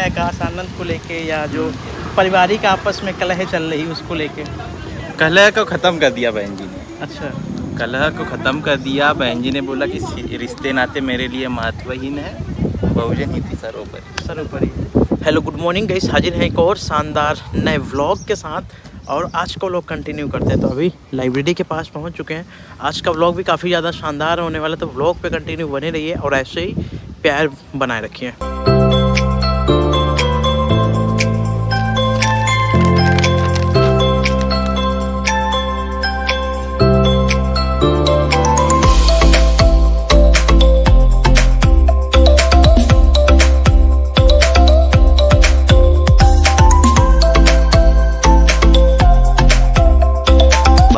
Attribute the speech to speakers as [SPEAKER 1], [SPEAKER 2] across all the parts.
[SPEAKER 1] आकाश आनंद को लेके, या जो पारिवारिक आपस में कलह चल रही उसको लेके?
[SPEAKER 2] कलह को ख़त्म कर दिया बहन जी ने।
[SPEAKER 1] अच्छा,
[SPEAKER 2] कलह को ख़त्म कर दिया। बहन जी ने बोला कि रिश्ते नाते मेरे लिए महत्वहीन है, बहुजन ही थी सर्वोपरि। हेलो, गुड मॉर्निंग गाइस, हाजिर हैं एक और शानदार नए व्लॉग के साथ। और आज का व्लॉग कंटिन्यू करते हैं। तो अभी लाइब्रेरी के पास पहुंच चुके हैं। आज का व्लॉग भी काफ़ी ज़्यादा शानदार होने वाला, तो व्लॉग पे कंटिन्यू बने रहिए और ऐसे ही प्यार बनाए रखिए।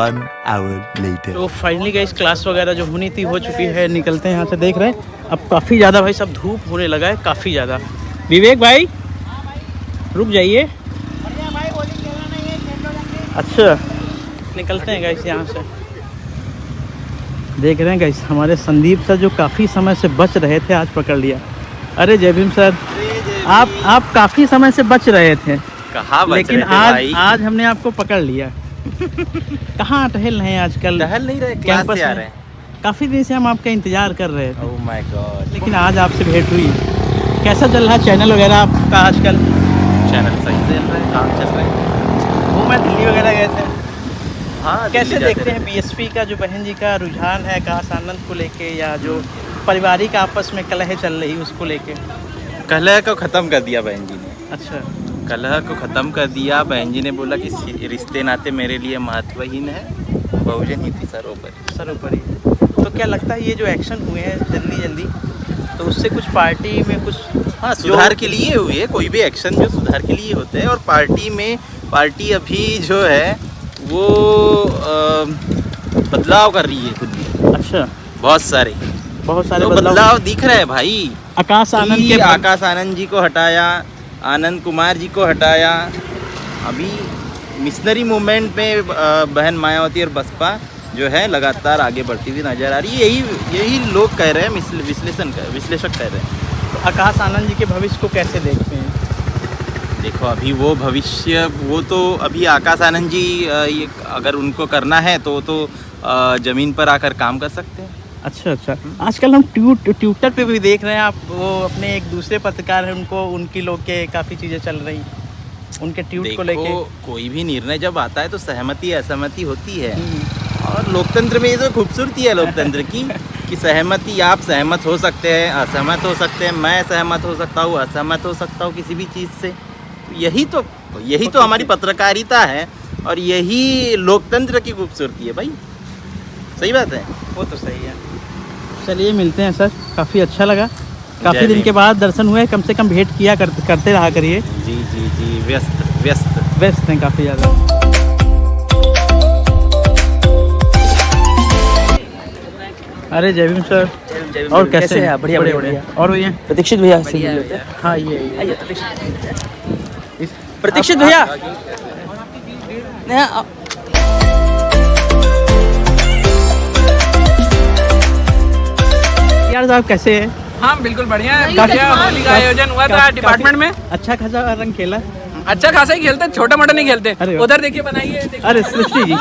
[SPEAKER 3] 1 hour later.
[SPEAKER 1] तो फाइनली गाइस क्लास वगैरह जो होनी थी हो चुकी है। निकलते हैं यहाँ से। देख रहे हैं अब काफ़ी ज़्यादा भाई सब धूप होने लगा है, काफ़ी ज़्यादा। विवेक भाई रुक जाइए। अच्छा, निकलते हैं गाइस यहाँ से। देख रहे हैं गाइस हमारे संदीप सर जो काफ़ी समय से बच रहे थे, आज पकड़ लिया। अरे जय भीम सर, आप काफ़ी समय से बच रहे थे,
[SPEAKER 2] कहाँ बच
[SPEAKER 1] लेकिन
[SPEAKER 2] रहे थे भाई?
[SPEAKER 1] आज हमने आपको पकड़ लिया। कहाँ टहल रहे हैं आजकल?
[SPEAKER 2] टहल नहीं रहे, क्लास से आ रहे हैं।
[SPEAKER 1] काफ़ी दिन से हम आपका इंतज़ार कर रहे थे।
[SPEAKER 2] ओह माय गॉड,
[SPEAKER 1] लेकिन आज आपसे भेंट हुई। कैसा चल रहा है चैनल वगैरह आपका आजकल?
[SPEAKER 2] चैनल सही चल रहा है, काम चल रहा है।
[SPEAKER 1] वो मैं दिल्ली वगैरह गए थे।
[SPEAKER 2] हाँ,
[SPEAKER 1] कैसे देखते हैं बीएसपी का जो बहन जी का रुझान है आकाश आनंद को लेके, या जो पारिवारिक आपस में कलह चल रही उसको लेके?
[SPEAKER 2] कलह को ख़त्म कर दिया बहन जी ने।
[SPEAKER 1] अच्छा,
[SPEAKER 2] कलह को ख़त्म कर दिया। बहन जी ने बोला कि रिश्ते नाते मेरे लिए महत्वहीन है, बहुजन ही थी सर्वोपरि। तो क्या लगता है ये जो एक्शन हुए हैं जल्दी तो उससे कुछ पार्टी में कुछ सुधार के लिए हुए? कोई भी एक्शन जो सुधार के लिए होते हैं। और पार्टी अभी जो है वो बदलाव कर रही है खुद भी।
[SPEAKER 1] अच्छा,
[SPEAKER 2] बहुत सारे
[SPEAKER 1] तो
[SPEAKER 2] बदलाव दिख रहे हैं भाई।
[SPEAKER 1] आकाश
[SPEAKER 2] आनंद जी को हटाया, आनंद कुमार जी को हटाया। अभी मिशनरी मूवमेंट में बहन मायावती और बसपा जो है लगातार आगे बढ़ती हुई नजर आ रही है। यही लोग कह रहे हैं, विश्लेषक कह रहे हैं।
[SPEAKER 1] तो आकाश आनंद जी के भविष्य को कैसे देखते हैं?
[SPEAKER 2] देखो, अभी वो भविष्य, वो तो अभी आकाश आनंद जी ये अगर उनको करना है तो ज़मीन पर आकर काम कर सकते हैं।
[SPEAKER 1] अच्छा, आजकल हम ट्विटर पे भी देख रहे हैं, आप वो अपने एक दूसरे पत्रकार हैं, उनकी लोग के काफ़ी चीज़ें चल रही, उनके ट्वीट को लेके।
[SPEAKER 2] कोई भी निर्णय जब आता है तो सहमति असहमति होती है। और लोकतंत्र में ये तो खूबसूरती है लोकतंत्र की कि सहमति, आप सहमत हो सकते हैं, असहमत हो सकते हैं, मैं सहमत हो सकता हूँ, असहमत हो सकता हूँ किसी भी चीज़ से। यही तो हमारी पत्रकारिता है और यही लोकतंत्र की खूबसूरती है भाई। सही बात है,
[SPEAKER 1] वो तो सही है। चलिए मिलते हैं सर, काफ़ी अच्छा लगा। काफ़ी दिन के बाद दर्शन हुए, कम से कम भेंट किया करते रहा करिए।
[SPEAKER 2] जी, व्यस्त
[SPEAKER 1] हैं काफ़ी ज़्यादा। अरे जय भीम सर, और कैसे हैं? बढ़िया। और भैया
[SPEAKER 4] प्रतीक्षित भैया,
[SPEAKER 1] हाँ ये
[SPEAKER 4] प्रतीक्षित भैया,
[SPEAKER 1] यार साहब कैसे हैं?
[SPEAKER 4] हाँ बिल्कुल बढ़िया है। होली का आयोजन हुआ था डिपार्टमेंट में।
[SPEAKER 1] अच्छा खासा रंग खेला?
[SPEAKER 4] अच्छा खासा ही खेलते, छोटा मोटा नहीं खेलते।
[SPEAKER 1] अरे
[SPEAKER 4] उधर देखिए, बनाइए।
[SPEAKER 1] अरे सृष्टि जी,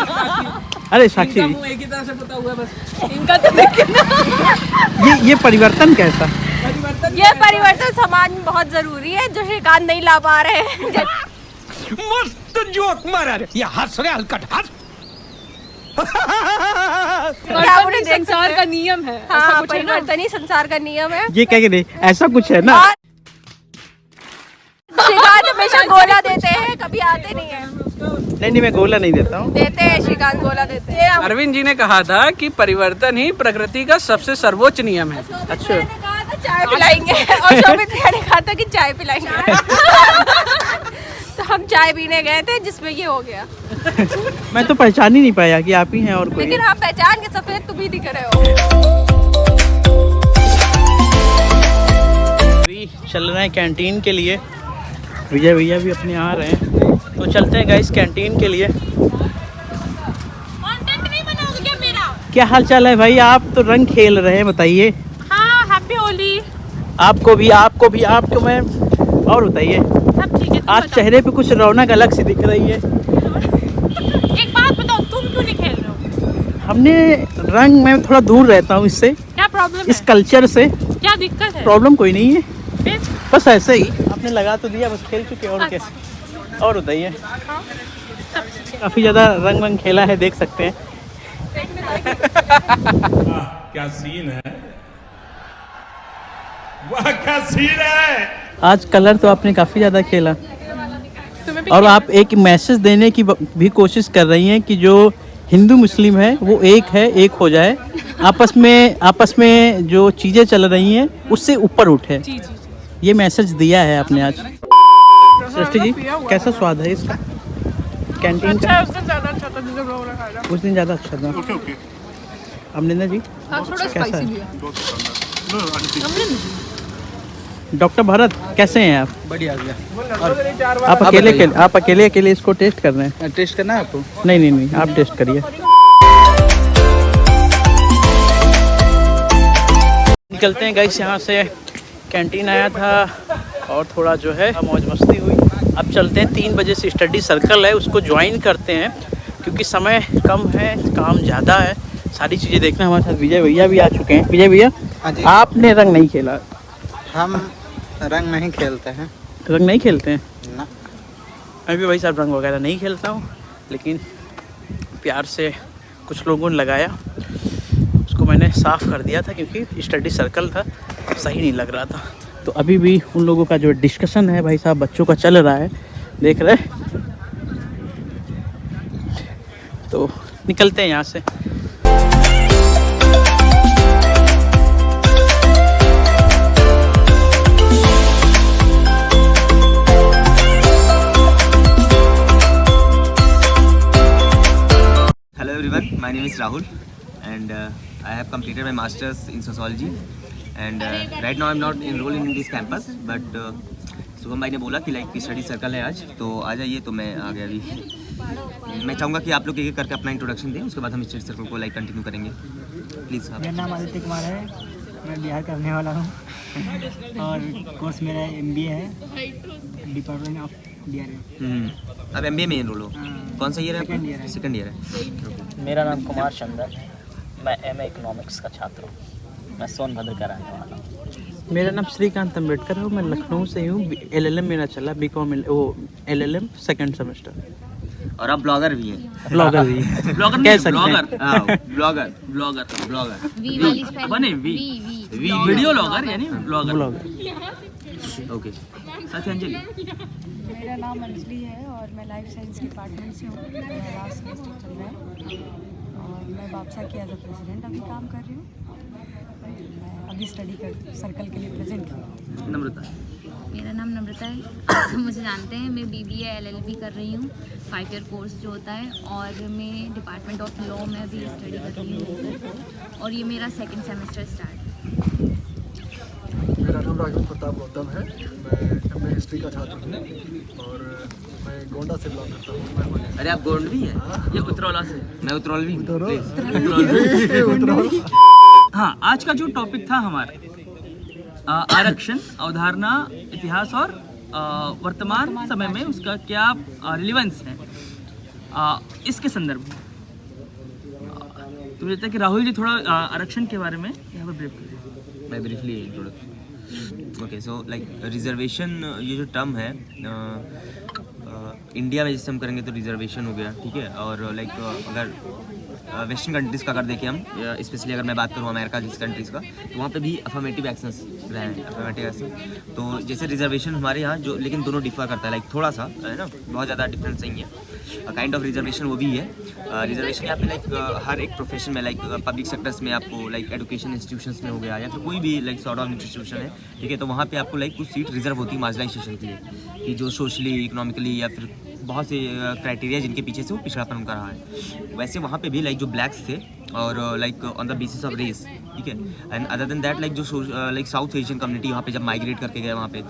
[SPEAKER 1] अरे साक्षी जी,
[SPEAKER 4] एक ही तरह से पता हुआ बस इनका तो
[SPEAKER 1] ये परिवर्तन कैसा?
[SPEAKER 5] ये परिवर्तन समाज में बहुत जरूरी है, जो श्रीकांत नहीं ला पा रहे हैं।
[SPEAKER 6] मस्त जोक मारा रे, ये हंस रहे हलकट हंस।
[SPEAKER 5] संसार का नियम है। हाँ, परिवर्तन ही संसार का नियम है।
[SPEAKER 1] ये क्या नहीं, ऐसा कुछ है ना?
[SPEAKER 5] श्रीकांत हमेशा गोला देते हैं, कभी आते नहीं है।
[SPEAKER 1] नहीं, मैं गोला नहीं देता हूँ।
[SPEAKER 5] देते हैं, श्रीकांत गोला देते हैं।
[SPEAKER 4] अरविंद जी ने कहा था कि परिवर्तन ही प्रकृति का सबसे सर्वोच्च नियम है।
[SPEAKER 1] अच्छा,
[SPEAKER 5] मैंने कहा था चाय पिलाएंगे और शोभित भैया ने कहा था कि चाय पिलाएंगे। तो हम चाय पीने गए थे जिसमें ये हो गया।
[SPEAKER 1] मैं तो पहचान ही नहीं पाया कि आप ही हैं और कोई।
[SPEAKER 5] लेकिन हम पहचान के सफेद तुम ही दिख रहे हो।
[SPEAKER 1] अभी चल रहे हैं कैंटीन के लिए। विजय भैया भी अपने आ रहे हैं, तो चलते हैं गाइस कैंटीन के लिए।
[SPEAKER 5] कंटेंट नहीं बनाओगे क्या मेरा?
[SPEAKER 1] क्या हाल चाल है भाई? आप तो रंग खेल रहे हैं, बताइए।
[SPEAKER 5] हाँ, हैप्पी होली।
[SPEAKER 1] आपको भी। आपको मैं और बताइए,
[SPEAKER 5] सब ठीक है। तुम
[SPEAKER 1] आज
[SPEAKER 5] बताओ।
[SPEAKER 1] चेहरे पे कुछ रौनक अलग सी दिख रही है।
[SPEAKER 5] एक बात बताओ, तुम क्यों नहीं खेल रहे हो?
[SPEAKER 1] हमने रंग में थोड़ा दूर रहता हूँ इससे,
[SPEAKER 5] क्या प्रॉब्लम
[SPEAKER 1] इस
[SPEAKER 5] है?
[SPEAKER 1] कल्चर से।
[SPEAKER 5] क्या दिक्कत है?
[SPEAKER 1] प्रॉब्लम कोई नहीं है,
[SPEAKER 5] फिर?
[SPEAKER 1] बस ऐसे ही आपने लगा तो दिया, बस खेल चुके और क्या। और बताइए,
[SPEAKER 5] हाँ, सब ठीक है।
[SPEAKER 1] काफ़ी ज़्यादा रंग वंग खेला है, देख सकते हैं।
[SPEAKER 6] क्या सीन है, वाह क्या सीन है।
[SPEAKER 1] आज कलर तो आपने काफ़ी ज़्यादा खेला,
[SPEAKER 5] तुम्हें भी
[SPEAKER 1] और आप एक मैसेज देने की भी कोशिश कर रही हैं कि जो हिंदू मुस्लिम है वो एक है, एक हो जाए, आपस में जो चीज़ें चल रही हैं उससे ऊपर उठे।
[SPEAKER 5] जी जी जी।
[SPEAKER 1] ये मैसेज दिया है आपने आज। सृष्टि जी, कैसा स्वाद है इसका कैंटीन का?
[SPEAKER 5] उस दिन ज़्यादा अच्छा था जिस दिन लोग खाया।
[SPEAKER 1] उस दिन ज़्यादा अच्छा था। अमरिंदर जी,
[SPEAKER 5] थोड़ा
[SPEAKER 1] कैसा है?
[SPEAKER 5] भी है।
[SPEAKER 1] डॉक्टर भरत, कैसे हैं आप?
[SPEAKER 4] बढ़िया गया।
[SPEAKER 1] आप अकेले इसको टेस्ट कर रहे हैं?
[SPEAKER 4] टेस्ट करना है आपको?
[SPEAKER 1] नहीं, आप टेस्ट करिए। निकलते हैं गाइस यहाँ से। कैंटीन आया था और थोड़ा जो है मौज मस्ती हुई। अब चलते हैं, 3 बजे से स्टडी सर्कल है, उसको ज्वाइन करते हैं क्योंकि समय कम है, काम ज़्यादा है, सारी चीज़ें देखना। हमारे साथ विजय भैया भी आ चुके हैं। विजय भैया,
[SPEAKER 7] हाँ जी।
[SPEAKER 1] आपने रंग नहीं खेला?
[SPEAKER 7] हम रंग नहीं खेलते हैं
[SPEAKER 1] रंग नहीं खेलते हैं
[SPEAKER 7] ना।
[SPEAKER 1] मैं भी भाई साहब रंग वगैरह नहीं खेलता हूँ, लेकिन प्यार से कुछ लोगों ने लगाया, उसको मैंने साफ़ कर दिया था क्योंकि स्टडी सर्कल था, सही नहीं लग रहा था। तो अभी भी उन लोगों का जो डिस्कशन है भाई साहब बच्चों का चल रहा है, देख रहे। तो निकलते हैं यहाँ से।
[SPEAKER 8] Hello everyone, my name is Rahul and I have completed my masters in sociology and right now I'm not enrolled in this campus but Shubham भाई ने बोला कि लाइक स्टडी सर्कल है आज, तो आ जाइए, तो मैं आ गया अभी। मैं चाहूँगा कि आप लोग एक करके अपना इंट्रोडक्शन दें, उसके बाद हम स्टडी सर्कल को लाइक कंटिन्यू करेंगे। प्लीज़।
[SPEAKER 9] मेरा नाम आदित्य कुमार है, मैं बिहार का रहने वाला हूँ और कोर्स मेरा MBA है, डिपार्टमेंट ऑफ DRA।
[SPEAKER 8] अब MBA में एनरोल हो, कौन सा ईयर है?
[SPEAKER 9] Second year है।
[SPEAKER 8] सेकंड ईयर है।
[SPEAKER 10] मेरा नाम कुमार चंदन है, मैं MA इकोनॉमिक्स का छात्र हूँ, मैं सोनभद्र का रहने वाला हूँ।
[SPEAKER 1] मेरा नाम श्रीकांत अम्बेडकर है, मैं लखनऊ से हूँ। LLM मेरा चला, BCom LLM सेकेंड सेमेस्टर।
[SPEAKER 8] और आप ब्लॉगर भी हैं।
[SPEAKER 1] ब्लॉगर भी
[SPEAKER 8] ब्लॉगर
[SPEAKER 1] कह सकते हैं।
[SPEAKER 8] ब्लॉगर बने वीडियो ब्लॉगर यानी ब्लॉगर। ओके, साथी अंजलि।
[SPEAKER 11] मेरा नाम अंजलि है और मैं लाइफ साइंस डिपार्टमेंट से हूँ, मेरा लास्ट सेमेस्टर चल रहा है और मैं बापसा की एज अ प्रेसिडेंट अभी काम कर रही हूँ। मैं अभी स्टडी कर सर्कल के लिए प्रेजेंट हूँ।
[SPEAKER 8] नम्रता।
[SPEAKER 12] मेरा नाम नम्रता है, आप सब मुझे जानते हैं। मैं BBA LLB कर रही हूँ, 5 ईयर कोर्स जो होता है, और मैं डिपार्टमेंट ऑफ लॉ में अभी स्टडी कर रही हूँ और ये मेरा सेकंड सेमेस्टर स्टार्ट है।
[SPEAKER 13] मेरा नाम राघव प्रताप गौतम है, मैं MA हिस्ट्री का छात्र हूँ और मैं गोंडा से बिलोंग करता हूँ।
[SPEAKER 8] अरे आप गोंड भी हैं? ये उतरौला से। मैं उतरौलवी।
[SPEAKER 4] हाँ, आज का जो टॉपिक था हमारा आरक्षण, अवधारणा, इतिहास और वर्तमान समय में उसका क्या रिलेवेंस है इसके संदर्भ में। तो मुझे लगता है कि राहुल जी थोड़ा आरक्षण के बारे में यहाँ पर ब्रीफ करें।
[SPEAKER 8] मैं briefly introduction. Okay, so like reservation, ये जो टर्म है इंडिया में जिससे हम करेंगे तो रिजर्वेशन हो गया, ठीक है। और लाइक अगर वेस्टर्न कंट्रीज़ का अगर देखें हम, स्पेशली अगर मैं बात करूँ अमेरिका जिस कंट्रीज़ का, तो वहाँ पे भी अफर्मेटिव एक्शंस रहे हैं, अफर्मेटिव एक्शंस। तो जैसे रिजर्वेशन हमारे यहाँ जो, लेकिन दोनों डिफर करता है, लाइक थोड़ा सा है ना, बहुत ज़्यादा डिफरेंस नहीं है। काइंड ऑफ रिजर्वेशन वो भी है। रिजर्वेशन यहाँ पे लाइक हर एक प्रोफेशन में, लाइक पब्लिक सेक्टर्स में आपको, लाइक एजुकेशन इंस्टीट्यूशंस में हो गया या फिर कोई भी लाइक सॉर्ट ऑफ इंस्टीट्यूशन है, ठीक है, तो वहाँ पे आपको लाइक कुछ सीट रिजर्व होती है मार्जिनाइजेशन के लिए, कि जो सोशली, इकोनॉमिकली या फिर बहुत से क्राइटेरिया जिनके पीछे से वो पिछड़ापन उनका रहा है। वैसे वहाँ पे भी लाइक जो ब्लैक्स थे और like on the basis of race, ठीक है। And other than that like जो लाइक साउथ एशियन कम्युनिटी वहाँ पे जब माइग्रेट करके गए वहाँ पे,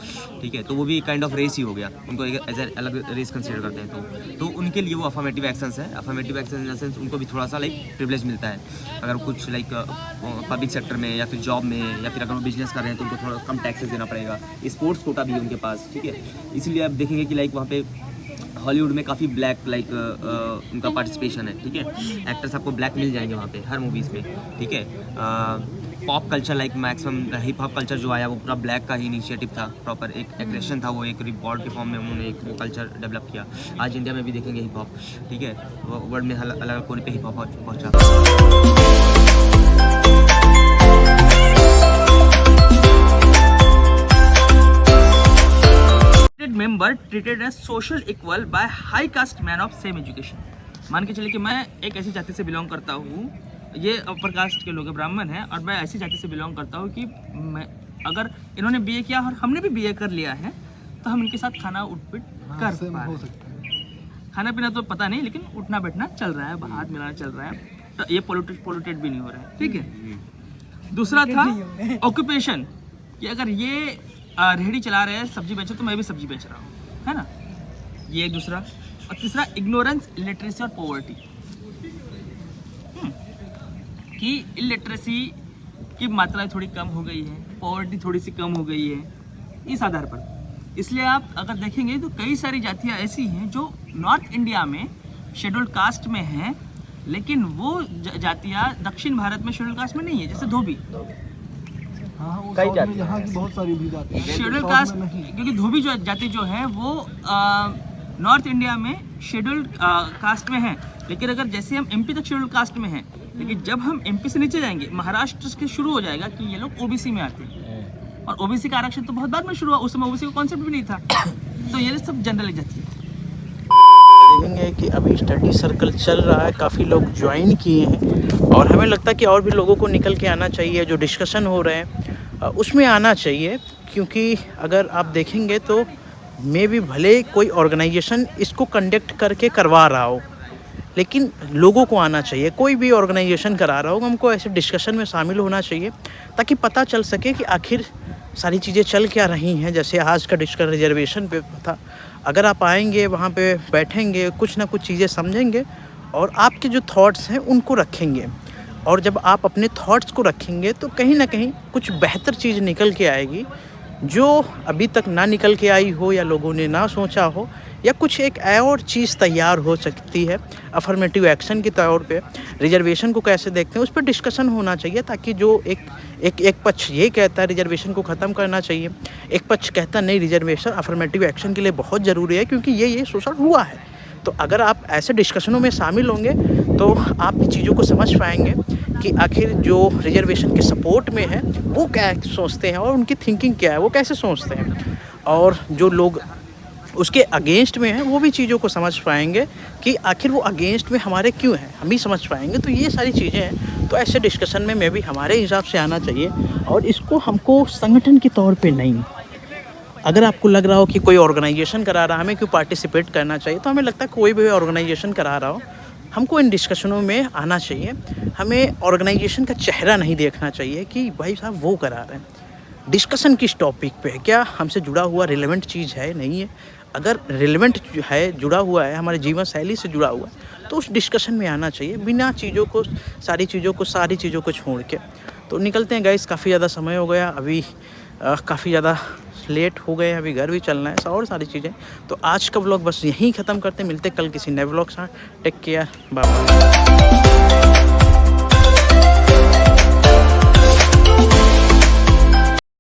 [SPEAKER 8] ठीक है, तो वो भी काइंड ऑफ रेस ही हो गया, उनको एक एज ए अलग रेस कंसिडर करते हैं। तो उनके लिए वो अफर्मेटिव एक्शंस है। Affirmative action in the sense उनको भी थोड़ा सा लाइक प्रिविलेज मिलता है, अगर कुछ लाइक पब्लिक सेक्टर में या फिर जॉब में या फिर अगर वो बिजनेस कर रहे हैं तो उनको थोड़ा कम टैक्सेस देना पड़ेगा। स्पोर्ट्स कोटा भी है उनके पास, ठीक है। इसीलिए आप देखेंगे कि लाइक वहाँ पे हॉलीवुड में काफ़ी ब्लैक लाइक उनका पार्टिसिपेशन है, ठीक है। एक्टर्स आपको ब्लैक मिल जाएंगे वहाँ पे हर मूवीज़ में, ठीक है। Pop culture like maximum hip hop culture जो आया वो पूरा ब्लैक का ही इनिशिएटिव था, प्रॉपर एक एग्रेशन था, वो एक रिवॉल्ट के फॉर्म में उन्होंने एक वो कल्चर डेवलप किया। आज इंडिया में भी देखेंगे हिप हॉप, ठीक है, वर्ल्ड में अलग अलग कोने पे हिप हॉप पहुँचा।
[SPEAKER 4] Member treated as social equal by high caste man of same education. मान के चलिए कि मैं एक ऐसी जाति से बिलोंग करता हूँ, ये अपर कास्ट के लोग हैं, ब्राह्मण हैं, और मैं ऐसी जाति से बिलोंग करता हूँ कि मैं अगर इन्होंने बीए किया और हमने भी बीए कर लिया है तो हम इनके साथ खाना उठपिट कर पा रहे हैं। खाना पीना तो पता नहीं, लेकिन उठना बैठना चल रहा है, हाथ मिलाना चल रहा है, तो ये पोल्यूटेड भी नहीं हो रहा है, ठीक है। दूसरा था ऑक्यूपेशन, कि अगर ये रेहड़ी चला रहे हैं, सब्जी बेच रहे, तो मैं भी सब्जी बेच रहा हूँ, है ना, ये एक दूसरा। और तीसरा इग्नोरेंस, इलिटरेसी और पॉवर्टी, कि इलिटरेसी की मात्रा थोड़ी कम हो गई है, पॉवर्टी थोड़ी सी कम हो गई है, इस आधार पर। इसलिए आप अगर देखेंगे तो कई सारी जातियाँ ऐसी हैं जो नॉर्थ इंडिया में शेड्यूल्ड कास्ट में हैं, लेकिन वो जातियाँ दक्षिण भारत में शेड्यूल्ड कास्ट में नहीं है, जैसे धोबी।
[SPEAKER 13] कई जाति यहाँ की बहुत सारी भी जाति हैं
[SPEAKER 4] शेड्यूल कास्ट, क्योंकि धोबी जो जाति जो है वो नॉर्थ इंडिया में शेड्यूल्ड कास्ट में है, लेकिन अगर जैसे हम एमपी तक शेड्यूल्ड कास्ट में हैं, लेकिन जब हम एमपी से नीचे जाएंगे महाराष्ट्र से शुरू हो जाएगा कि ये लोग ओबीसी में आते हैं, और ओबीसी का आरक्षण तो बहुत बाद में शुरू हुआ, उस समय ओबीसी का कॉन्सेप्ट भी नहीं था। तो ये सब जनरल जाति है।
[SPEAKER 1] देखेंगे कि अभी स्टडी सर्कल चल रहा है, काफ़ी लोग ज्वाइन किए हैं, और हमें लगता है कि और भी लोगों को निकल के आना चाहिए, जो डिस्कशन हो रहे हैं उसमें आना चाहिए, क्योंकि अगर आप देखेंगे तो मे भी भले कोई ऑर्गेनाइजेशन इसको कंडक्ट करके करवा रहा हो, लेकिन लोगों को आना चाहिए। कोई भी ऑर्गेनाइजेशन करा रहा हो, हमको ऐसे डिस्कशन में शामिल होना चाहिए ताकि पता चल सके कि आखिर सारी चीज़ें चल क्या रही हैं। जैसे आज का डिस्कशन रिजर्वेशन पे था, अगर आप आएंगे वहाँ पे बैठेंगे, कुछ ना कुछ चीज़ें समझेंगे और आपके जो थॉट्स हैं उनको रखेंगे, और जब आप अपने थॉट्स को रखेंगे तो कहीं ना कहीं कुछ बेहतर चीज़ निकल के आएगी, जो अभी तक ना निकल के आई हो या लोगों ने ना सोचा हो, या कुछ एक और चीज़ तैयार हो सकती है। अफर्मेटिव एक्शन के तौर पे रिजर्वेशन को कैसे देखते हैं उस पर डिस्कशन होना चाहिए, ताकि जो एक पक्ष ये कहता है रिजर्वेशन को ख़त्म करना चाहिए, एक पक्ष कहता नहीं रिजर्वेशन अफर्मेटिव एक्शन के लिए बहुत ज़रूरी है क्योंकि ये शोषण हुआ है। तो अगर आप ऐसे डिस्कशनों में शामिल होंगे तो आप चीज़ों को समझ पाएंगे कि आखिर जो रिजर्वेशन के सपोर्ट में है वो क्या सोचते हैं और उनकी थिंकिंग क्या है, वो कैसे सोचते हैं, और जो लोग उसके अगेंस्ट में हैं वो भी चीज़ों को समझ पाएंगे कि आखिर वो अगेंस्ट में हमारे क्यों हैं, हम भी समझ पाएंगे। तो ये सारी चीज़ें हैं, तो ऐसे डिस्कशन में भी हमारे हिसाब से आना चाहिए, और इसको हमको संगठन के तौर पे नहीं, अगर आपको लग रहा हो कि कोई ऑर्गेनाइजेशन करा रहा है हमें क्यों पार्टिसिपेट करना चाहिए, तो हमें लगता है कोई भी ऑर्गेनाइजेशन करा रहा हो हमको इन डिस्कशनों में आना चाहिए। हमें ऑर्गेनाइजेशन का चेहरा नहीं देखना चाहिए कि भाई साहब वो करा रहे हैं, डिस्कशन किस टॉपिक पे है, क्या हमसे जुड़ा हुआ रिलेवेंट चीज़ है नहीं है। अगर रिलेवेंट है, जुड़ा हुआ है, हमारे जीवन शैली से जुड़ा हुआ है, तो उस डिस्कशन में आना चाहिए, बिना सारी चीज़ों को छोड़ के। तो निकलते हैं गाइस, काफ़ी ज़्यादा समय हो गया, अभी काफ़ी ज़्यादा लेट हो गए, अभी घर भी चलना है और सारी चीज़ें। तो आज का व्लॉग बस यहीं ख़त्म करते, मिलते कल किसी नए व्लॉग से। Take care, bye bye.